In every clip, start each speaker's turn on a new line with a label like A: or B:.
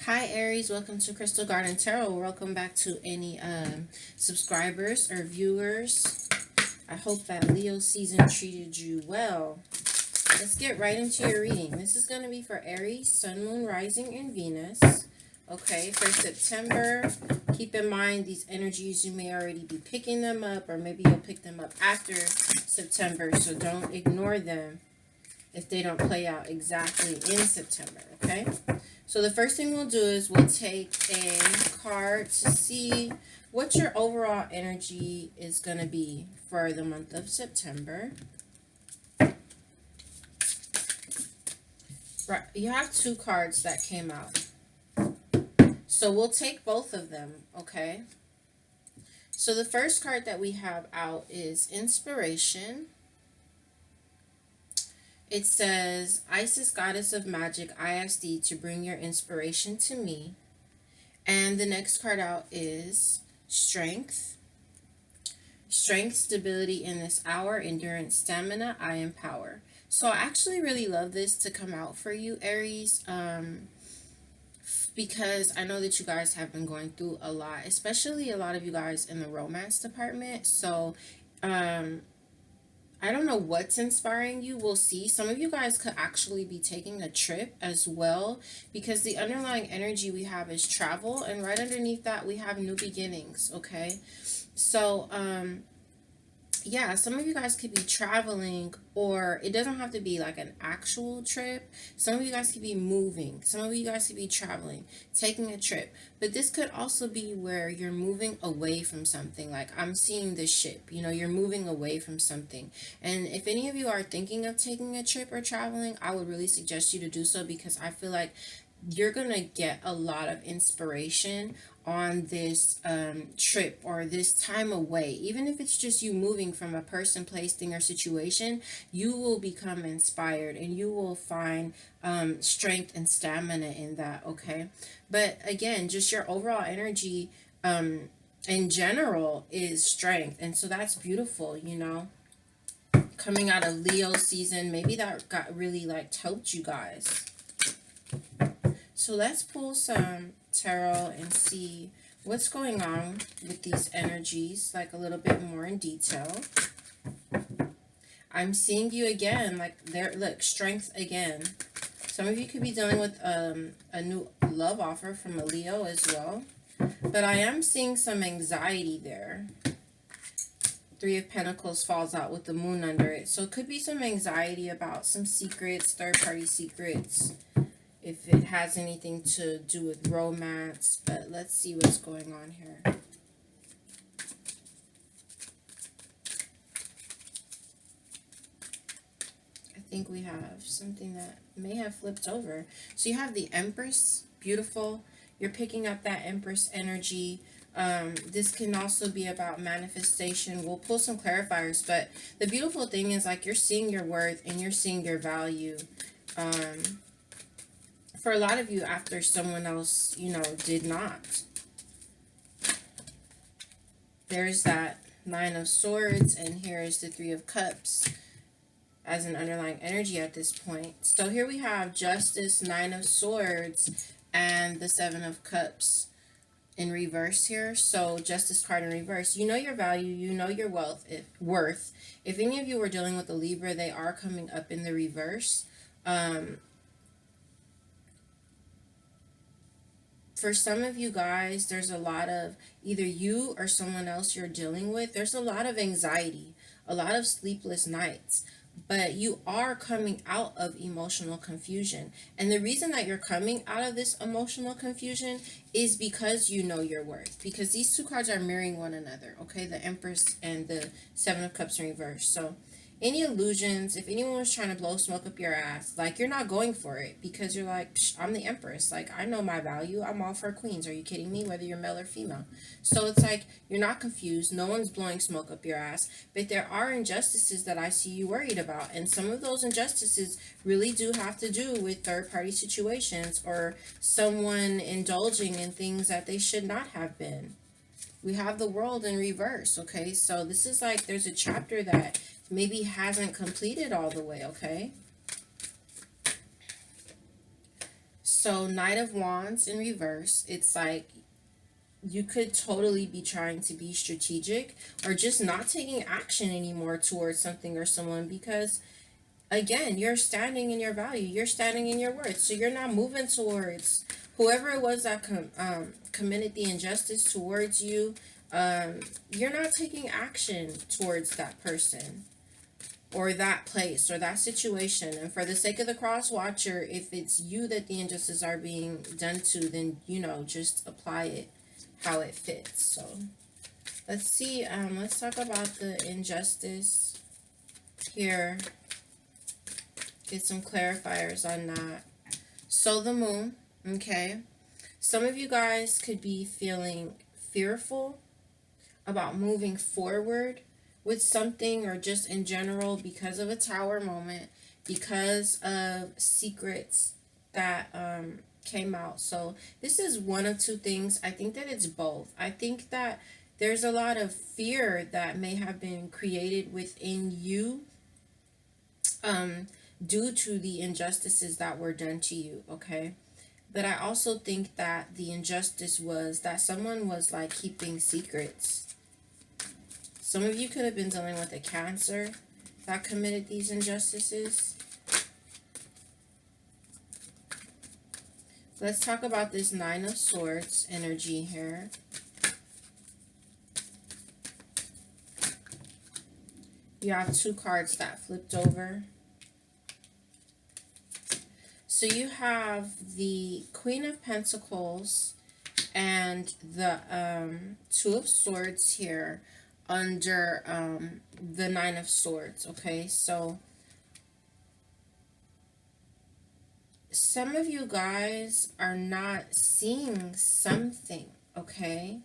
A: Hi Aries, welcome to Crystal Garden Tarot. Welcome back to any subscribers or viewers. I hope that Leo season treated you well. Let's get right into your reading. This is going to be for Aries, Sun, Moon, Rising, and Venus. Okay, for September, keep in mind these energies, you may already be picking them up, or maybe you'll pick them up after September, so don't ignore them if they don't play out exactly in September, okay? So the first thing we'll do is we'll take a card to see what your overall energy is going to be for the month of September. Right, you have two cards that came out. So we'll take both of them, okay? So the first card that we have out is Inspiration. It says, Isis, goddess of magic, ISD, to bring your inspiration to me. And the next card out is Strength. Strength, stability in this hour, endurance, stamina, I empower. So I actually really love this to come out for you, Aries, because I know that you guys have been going through a lot, especially a lot of you guys in the romance department. So, I don't know what's inspiring you. We'll see. Some of you guys could actually be taking a trip as well, because the underlying energy we have is travel, and right underneath that we have new beginnings, okay? So, yeah, some of you guys could be traveling, or it doesn't have to be like an actual trip. Some of you guys could be moving. Some of you guys could be traveling, taking a trip. But this could also be where you're moving away from something. Like I'm seeing this ship, you know, you're moving away from something. And if any of you are thinking of taking a trip or traveling, I would really suggest you to do so, because I feel like you're going to get a lot of inspiration on this trip or this time away. Even if it's just you moving from a person, place, thing, or situation, you will become inspired and you will find strength and stamina in that, okay? But again, just your overall energy in general is strength. And so that's beautiful, you know? Coming out of Leo season, maybe that got really like helped you guys. So let's pull some tarot and see what's going on with these energies, like a little bit more in detail. I'm seeing you again, like there, look, strength again. Some of you could be dealing with a new love offer from a Leo as well. But I am seeing some anxiety there. Three of Pentacles falls out with the moon under it. So it could be some anxiety about some secrets, third-party secrets, if it has anything to do with romance. But let's see what's going on here. I think we have something that may have flipped over. So you have the Empress, beautiful. You're picking up that Empress energy. This can also be about manifestation. We'll pull some clarifiers, but the beautiful thing is, like, you're seeing your worth and you're seeing your value. For a lot of you, after someone else, you know, did not. There's that Nine of Swords, and here is the Three of Cups as an underlying energy at this point. So here we have Justice, Nine of Swords, and the Seven of Cups in reverse here. So Justice card in reverse. You know your value, you know your worth. If any of you were dealing with a Libra, they are coming up in the reverse. For some of you guys, there's a lot of, either you or someone else you're dealing with, there's a lot of anxiety, a lot of sleepless nights. But you are coming out of emotional confusion. And the reason that you're coming out of this emotional confusion is because you know your worth. Because these two cards are mirroring one another, okay? The Empress and the Seven of Cups in reverse. So any illusions, if anyone was trying to blow smoke up your ass, like, you're not going for it, because you're like, I'm the Empress. Like, I know my value. I'm all for queens. Are you kidding me? Whether you're male or female. So it's like, you're not confused. No one's blowing smoke up your ass. But there are injustices that I see you worried about. And some of those injustices really do have to do with third-party situations, or someone indulging in things that they should not have been. We have the World in reverse, okay? So this is like, there's a chapter that maybe hasn't completed all the way, okay? So So Knight of Wands in reverse, it's like you could totally be trying to be strategic or just not taking action anymore towards something or someone because again, you're standing in your value, you're standing in your worth, so you're not moving towards whoever it was that committed the injustice towards you. You're not taking action towards that person or that place or that situation. And for the sake of the cross watcher, if it's you that the injustices are being done to, then just apply it how it fits. So let's see, let's talk about the injustice here. Get some clarifiers on that. So the moon, okay. Some of you guys could be feeling fearful about moving forward with something or just in general because of a tower moment, because of secrets that came out. So this is one of two things. I think that it's both. I think that there's a lot of fear that may have been created within you due to the injustices that were done to you, okay? But I also think that the injustice was that someone was like keeping secrets. Some of you could have been dealing with a Cancer that committed these injustices. Let's talk about this Nine of Swords energy here. You have two cards that flipped over. So you have the Queen of Pentacles and the Two of Swords here under the Nine of Swords, okay? So some of you guys are not seeing something, okay?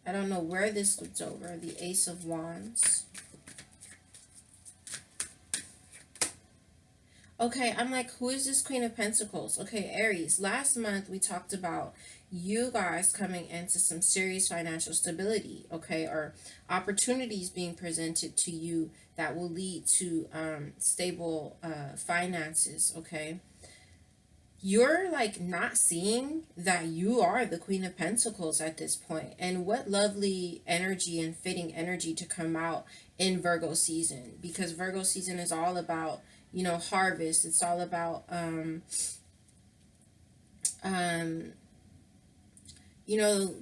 A: I don't know where this flipped over. The Ace of Wands. Okay, I'm like, who is this Queen of Pentacles? Okay, Aries, last month we talked about you guys coming into some serious financial stability, okay, or opportunities being presented to you that will lead to stable finances, okay? You're like not seeing that you are the Queen of Pentacles at this point. And what lovely energy and fitting energy to come out in Virgo season, because Virgo season is all about harvest. It's all about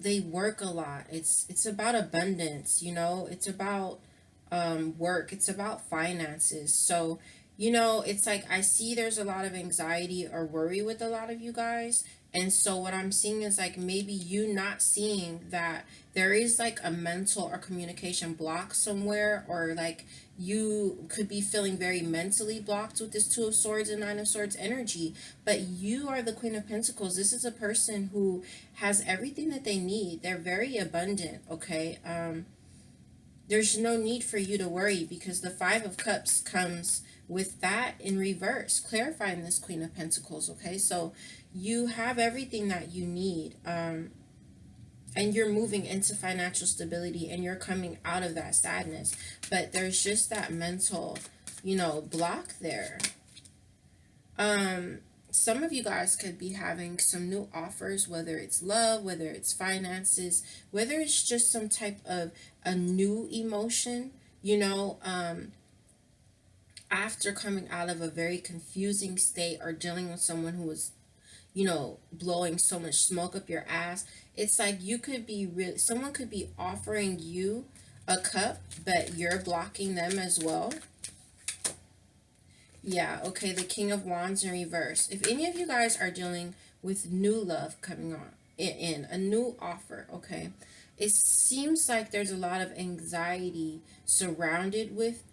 A: they work a lot. It's about abundance, it's about work, it's about finances. So it's like I see there's a lot of anxiety or worry with a lot of you guys. And so what I'm seeing is like maybe you not seeing that there is like a mental or communication block somewhere, or like you could be feeling very mentally blocked with this Two of Swords and Nine of Swords energy. But you are the Queen of Pentacles. This is a person who has everything that they need. They're very abundant, okay? There's no need for you to worry because the Five of Cups comes with that in reverse, clarifying this Queen of Pentacles, okay? So you have everything that you need, and you're moving into financial stability, and you're coming out of that sadness. But there's just that mental, block there. Some of you guys could be having some new offers, whether it's love, whether it's finances, whether it's just some type of a new emotion, after coming out of a very confusing state or dealing with someone who was, blowing so much smoke up your ass. It's like you could be someone could be offering you a cup, but you're blocking them as well. Yeah, okay, the King of Wands in reverse. If any of you guys are dealing with new love coming on in a new offer, okay, it seems like there's a lot of anxiety surrounded with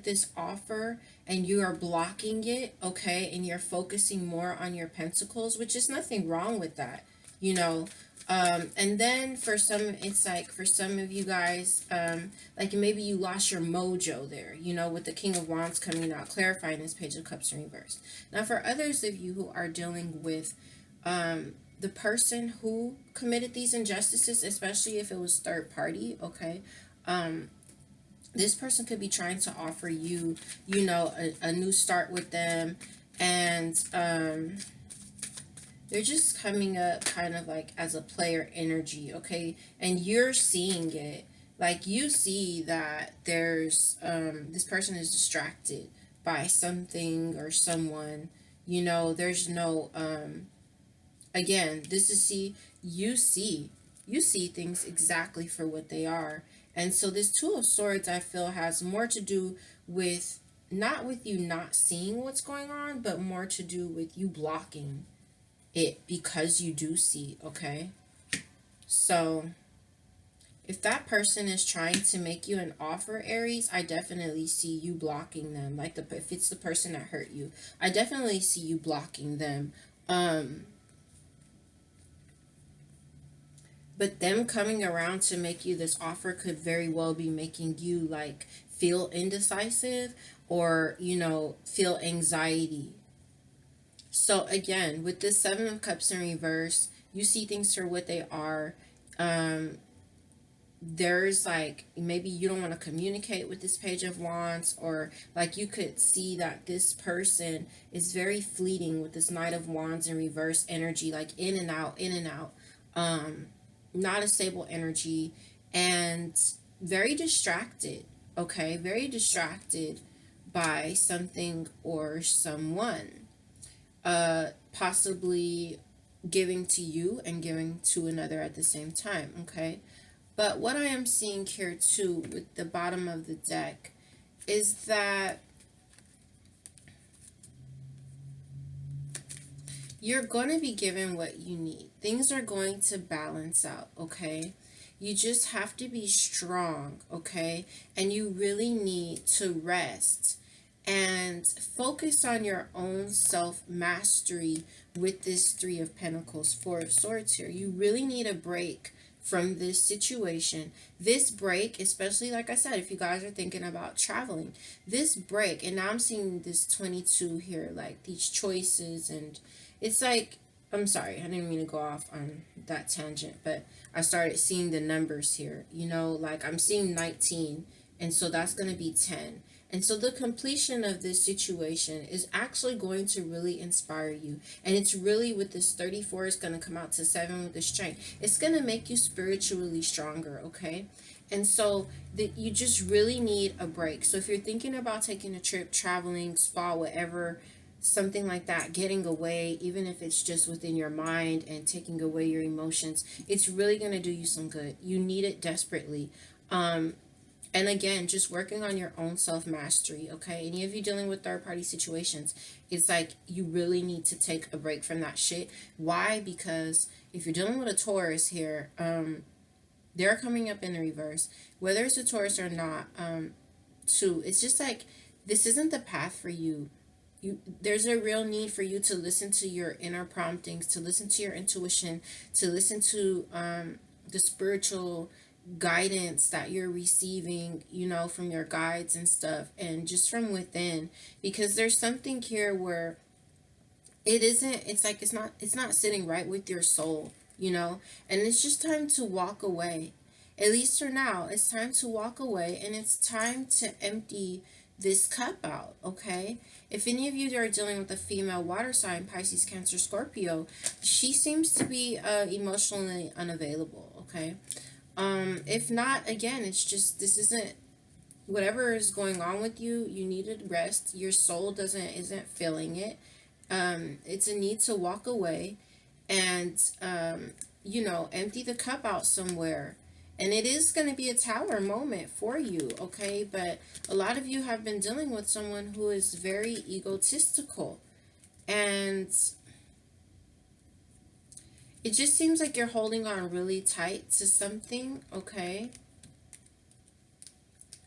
A: this offer, and you are blocking it, okay, and you're focusing more on your pentacles, which is nothing wrong with that, and then for some, it's like for some of you guys, like maybe you lost your mojo there, with the King of Wands coming out, clarifying this Page of Cups in reverse. Now, for others of you who are dealing with the person who committed these injustices, especially if it was third party, okay, this person could be trying to offer you, a new start with them, And they're just coming up kind of like as a player energy, okay? And you're seeing it. Like you see that there's this person is distracted by something or someone. You know, there's no again, this is you see things exactly for what they are. And so this Two of Swords I feel has more to do with not with you not seeing what's going on, but more to do with you blocking it because you do see, okay? So if that person is trying to make you an offer, Aries, I definitely see you blocking them. Like if it's the person that hurt you, I definitely see you blocking them. Um, but them coming around to make you this offer could very well be making you like feel indecisive or, you know, feel anxiety. So again, with this Seven of Cups in reverse, you see things for what they are. Um, there's like maybe you don't want to communicate with this Page of Wands, or like you could see that this person is very fleeting with this Knight of Wands in reverse energy, like in and out, um not a stable energy, and very distracted, okay, very distracted by something or someone, possibly giving to you and giving to another at the same time, okay? But what I am seeing here too with the bottom of the deck is that you're going to be given what you need. Things are going to balance out, okay? You just have to be strong, okay? And you really need to rest and focus on your own self mastery with this Three of Pentacles, Four of Swords here. You really need a break from this situation. This break, especially like I said, if you guys are thinking about traveling, this break, and now I'm seeing this 22 here, like these choices, and it's like, I'm sorry, I didn't mean to go off on that tangent, but I started seeing the numbers here. You know, like I'm seeing 19, and so that's going to be 10. And so the completion of this situation is actually going to really inspire you. And it's really with this 34 is going to come out to 7 with the strength. It's going to make you spiritually stronger, okay? And so that you just really need a break. So if you're thinking about taking a trip, traveling, spa, whatever, something like that, getting away, even if it's just within your mind and taking away your emotions, it's really going to do you some good. You need it desperately. And again, just working on your own self mastery, okay? Any of you dealing with third party situations, it's like you really need to take a break from that shit. Why? Because if you're dealing with a Taurus here, they're coming up in the reverse. Whether it's a Taurus or not, too, it's just like this isn't the path for you. There's a real need for you to listen to your inner promptings, to listen to your intuition, to listen to the spiritual guidance that you're receiving, you know, from your guides and stuff, and just from within, because there's something here where it isn't, it's like it's not sitting right with your soul, you know, and it's just time to walk away. At least for now, it's time to walk away, and it's time to empty this cup out, okay? If any of you are dealing with a female water sign, Pisces, Cancer, Scorpio, she seems to be emotionally unavailable, okay? If not, again, it's just this isn't, whatever is going on with you, you needed rest. Your soul isn't feeling it. It's a need to walk away and you know, empty the cup out somewhere. And it is going to be a tower moment for you, okay? But a lot of you have been dealing with someone who is very egotistical. And it just seems like you're holding on really tight to something, okay?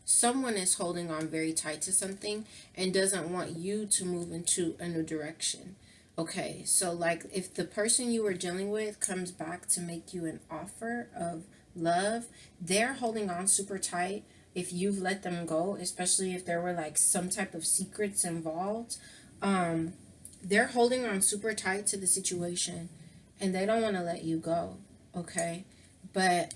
A: Someone is holding on very tight to something and doesn't want you to move into a new direction. Okay, so like if the person you were dealing with comes back to make you an offer of love, they're holding on super tight. If you've let them go, especially if there were like some type of secrets involved, um, they're holding on super tight to the situation and they don't want to let you go. Okay, but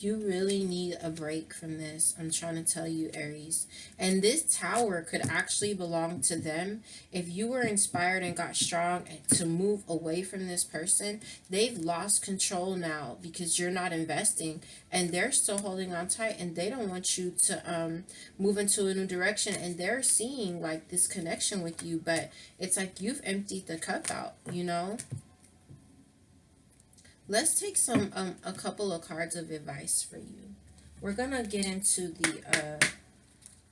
A: You really need a break from this. I'm trying to tell you, Aries. And this tower could actually belong to them. If you were inspired and got strong to move away from this person, they've lost control now because you're not investing and they're still holding on tight and they don't want you to move into a new direction, and they're seeing like this connection with you, but it's like you've emptied the cup out, you know? Let's take some a couple of cards of advice for you. We're gonna get into the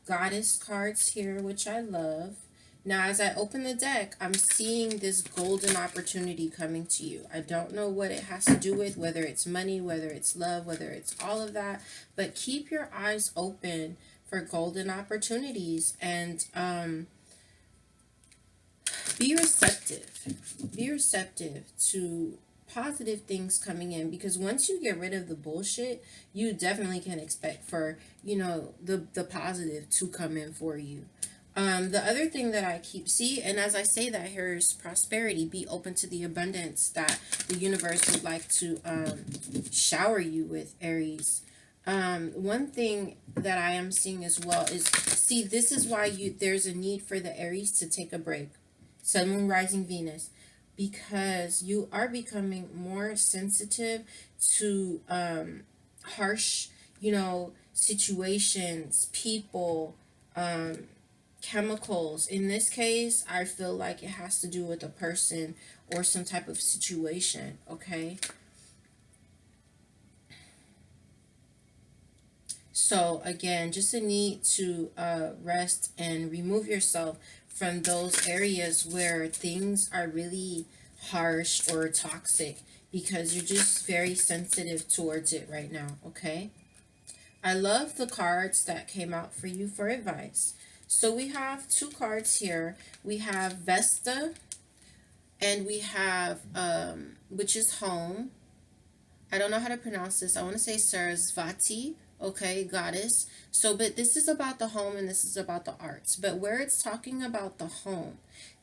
A: goddess cards here, which I love. Now, as I open the deck, I'm seeing this golden opportunity coming to you. I don't know what it has to do with, whether it's money, whether it's love, whether it's all of that, but keep your eyes open for golden opportunities, and be receptive. Be receptive to positive things coming in, because once you get rid of the bullshit, you definitely can expect for, the positive to come in for you. The other thing that I keep see, and as I say that, here's prosperity. Be open to the abundance that the universe would like to shower you with, Aries. One thing that I am seeing as well is, see, this is why there's a need for the Aries to take a break. Sun, Moon, Rising, Venus, because you are becoming more sensitive to harsh, situations, people, chemicals. In this case, I feel like it has to do with a person or some type of situation, okay? So again, just a need to rest and remove yourself from those areas where things are really harsh or toxic, because you're just very sensitive towards it right now, okay? I love the cards that came out for you for advice. So we have two cards here. We have Vesta and we have which is home. I don't know how to pronounce this. I want to say Sarasvati, okay, goddess. So, but this is about the home and this is about the arts. But where it's talking about the home,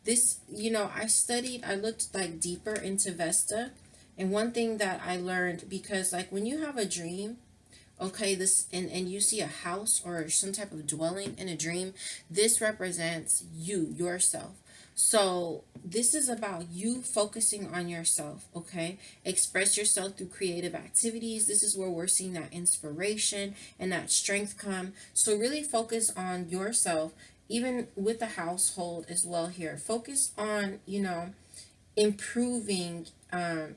A: this, I looked like deeper into Vesta. And one thing that I learned, because like when you have a dream, okay, this and you see a house or some type of dwelling in a dream, this represents you, yourself. So this is about you focusing on yourself, okay? Express yourself through creative activities. This is where we're seeing that inspiration and that strength come. So really focus on yourself, even with the household as well here. Focus on, improving,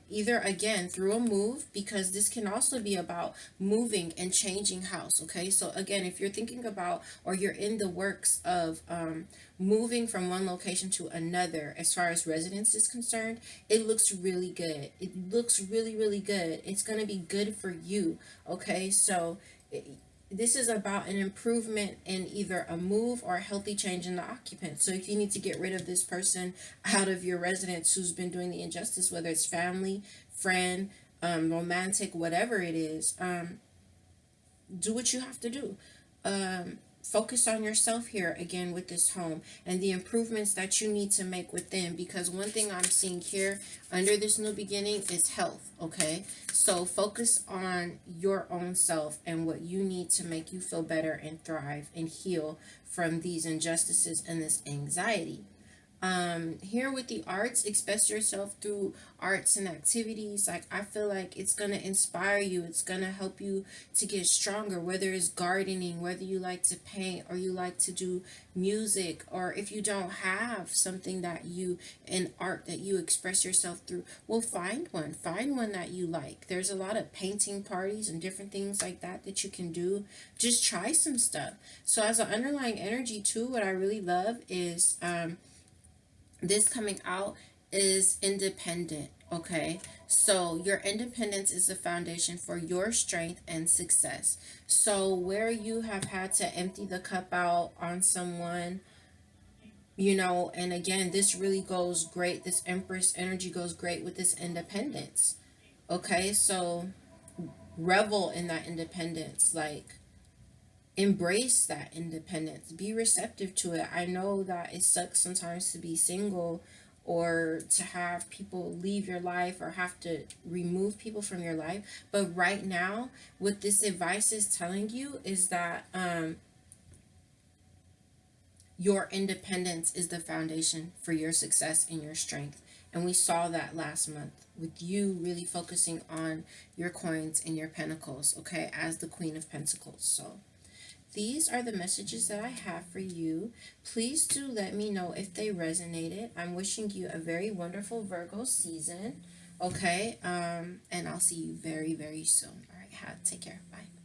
A: either again through a move, because this can also be about moving and changing house, okay? So again, if you're thinking about or you're in the works of moving from one location to another, as far as residence is concerned, it looks really good. It looks really, really good. It's going to be good for you, okay? So this is about an improvement in either a move or a healthy change in the occupant. So if you need to get rid of this person out of your residence who's been doing the injustice, whether it's family, friend, romantic, whatever it is, do what you have to do. Focus on yourself here again with this home and the improvements that you need to make within, because one thing I'm seeing here under this new beginning is health, okay? So focus on your own self and what you need to make you feel better and thrive and heal from these injustices and this anxiety. Here with the arts, express yourself through arts and activities. Like, I feel like it's going to inspire you, it's going to help you to get stronger, whether it's gardening, whether you like to paint or you like to do music, or if you don't have something that you in art that you express yourself through, well, find one that you like. There's a lot of painting parties and different things like that that you can do. Just try some stuff. So as an underlying energy too, what I really love is this coming out is independent, okay? So your independence is the foundation for your strength and success. So where you have had to empty the cup out on someone, and again, this really goes great, this Empress energy goes great with this independence, okay? So revel in that independence, like embrace that independence, be receptive to it. I know that it sucks sometimes to be single or to have people leave your life or have to remove people from your life. But right now, what this advice is telling you is that your independence is the foundation for your success and your strength. And we saw that last month with you really focusing on your coins and your pentacles, okay, as the Queen of Pentacles. So these are the messages that I have for you. Please do let me know if they resonated. I'm wishing you a very wonderful Virgo season, okay? And I'll see you very, very soon. All right, take care. Bye.